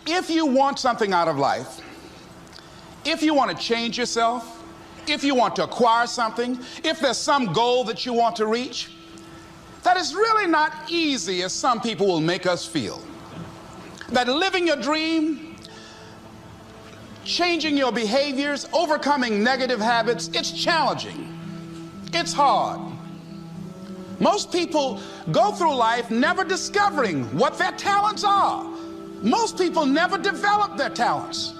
If you want something out of life, if you want to change yourself, if you want to acquire something, if there's some goal that you want to reach, that is really not easy as some people will make us feel. That living your dream, changing your behaviors, overcoming negative habits, it's challenging. It's hard. Most people go through life never discovering what their talents are. Most people never develop their talents.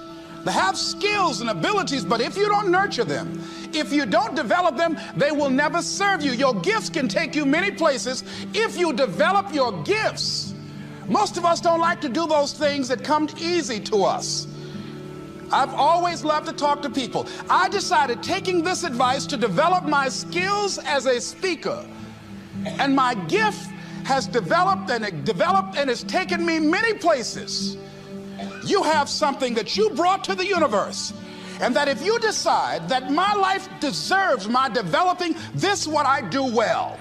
They have skills and abilities, but if you don't nurture them, if you don't develop them, they will never serve you. Your gifts can take you many places if you develop your gifts. Most of us don't like to do those things that come easy to us. I've always loved to talk to people. I decided, taking this advice, to develop my skills as a speaker. And my gift has developed and it's taken me many places. You have something that you brought to the universe, and that if you decide that my life deserves my developing this, what I do well,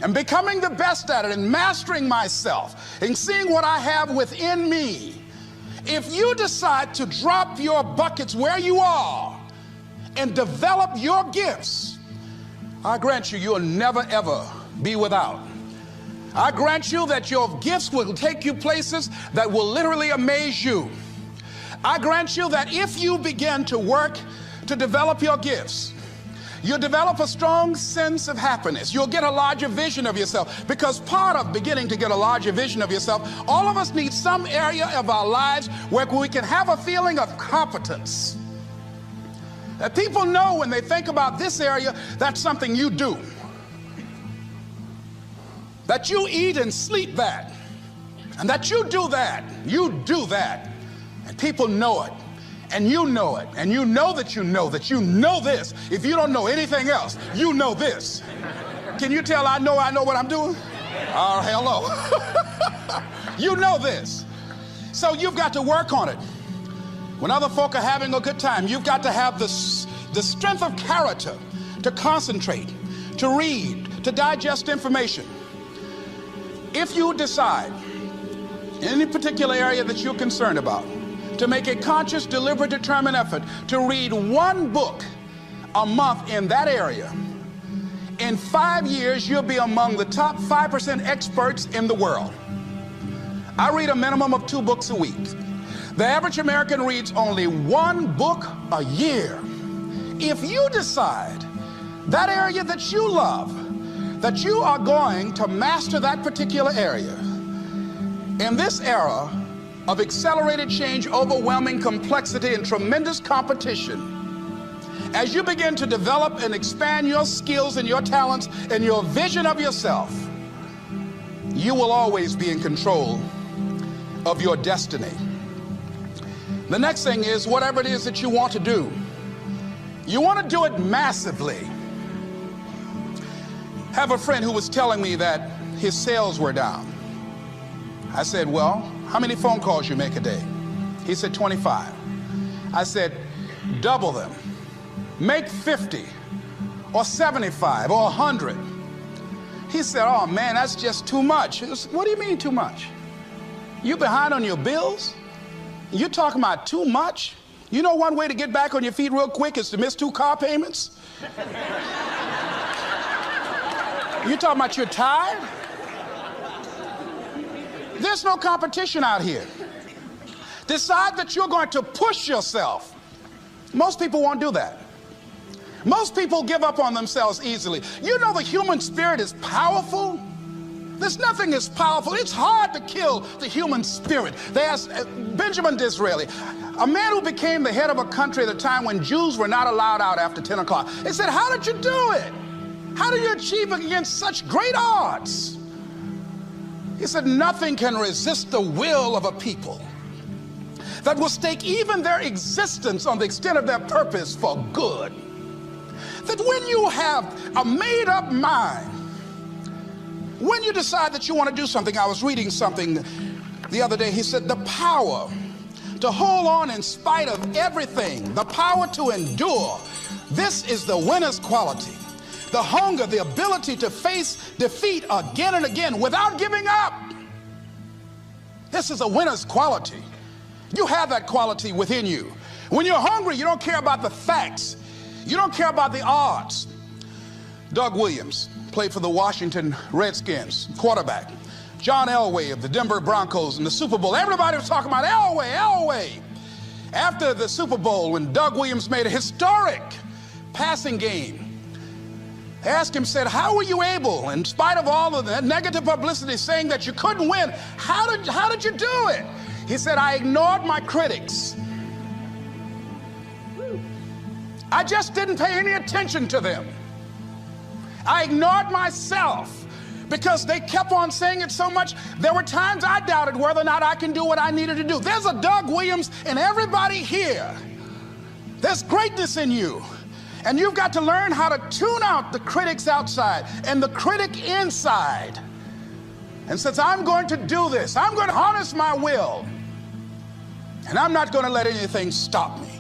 and becoming the best at it, and mastering myself, and seeing what I have within me, if you decide to drop your buckets where you are and develop your gifts, I grant you, you'll never ever be without. I grant you that your gifts will take you places that will literally amaze you. I grant you that if you begin to work to develop your gifts, you'll develop a strong sense of happiness. You'll get a larger vision of yourself, because part of beginning to get a larger vision of yourself, all of us need some area of our lives where we can have a feeling of competence. That people know when they think about this area, that's something you do. That you eat and sleep that, and that you do that, and people know it, and you know it, and you know that you know this. If you don't know anything else, you know this. Can you tell I know what I'm doing? Oh, hello. You know this. So you've got to work on it. When other folk are having a good time, you've got to have the strength of character to concentrate, to read, to digest information. If you decide in any particular area that you're concerned about, to make a conscious, deliberate, determined effort to read one book a month in that area, in 5 years, you'll be among the top 5% experts in the world. I read a minimum of 2 books a week. The average American reads only 1 book a year. If you decide that area that you love, that you are going to master that particular area, in this era of accelerated change, overwhelming complexity, and tremendous competition, as you begin to develop and expand your skills and your talents and your vision of yourself, you will always be in control of your destiny. The next thing is, whatever it is that you want to do, you want to do it massively. I have a friend who was telling me that his sales were down. I said, well, how many phone calls you make a day? He said, 25. I said, double them. Make 50 or 75 or 100. He said, oh man, that's just too much. What do you mean too much? You behind on your bills? You're talking about too much? You know one way to get back on your feet real quick is to miss 2 car payments? You talking about you're tired? There's no competition out here. Decide that you're going to push yourself. Most people won't do that. Most people give up on themselves easily. You know the human spirit is powerful. There's nothing as powerful. It's hard to kill the human spirit. They asked Benjamin Disraeli, a man who became the head of a country at a time when Jews were not allowed out after 10 o'clock. They said, how did you do it? How do you achieve it against such great odds? He said, nothing can resist the will of a people that will stake even their existence on the extent of their purpose for good. That when you have a made-up mind, when you decide that you want to do something, I was reading something the other day, he said, the power to hold on in spite of everything, the power to endure, this is the winner's quality. The hunger, the ability to face defeat again and again without giving up. This is a winner's quality. You have that quality within you. When you're hungry, you don't care about the facts. You don't care about the odds. Doug Williams played for the Washington Redskins, quarterback. John Elway of the Denver Broncos in the Super Bowl. Everybody was talking about Elway. After the Super Bowl, when Doug Williams made a historic passing game, they asked him, said, how were you able, in spite of all of the negative publicity saying that you couldn't win, how did you do it? He said, I ignored my critics. I just didn't pay any attention to them. I ignored myself because they kept on saying it so much. There were times I doubted whether or not I can do what I needed to do. There's a Doug Williams in everybody here. There's greatness in you. And you've got to learn how to tune out the critics outside and the critic inside. And since I'm going to do this, I'm going to harness my will. And I'm not going to let anything stop me.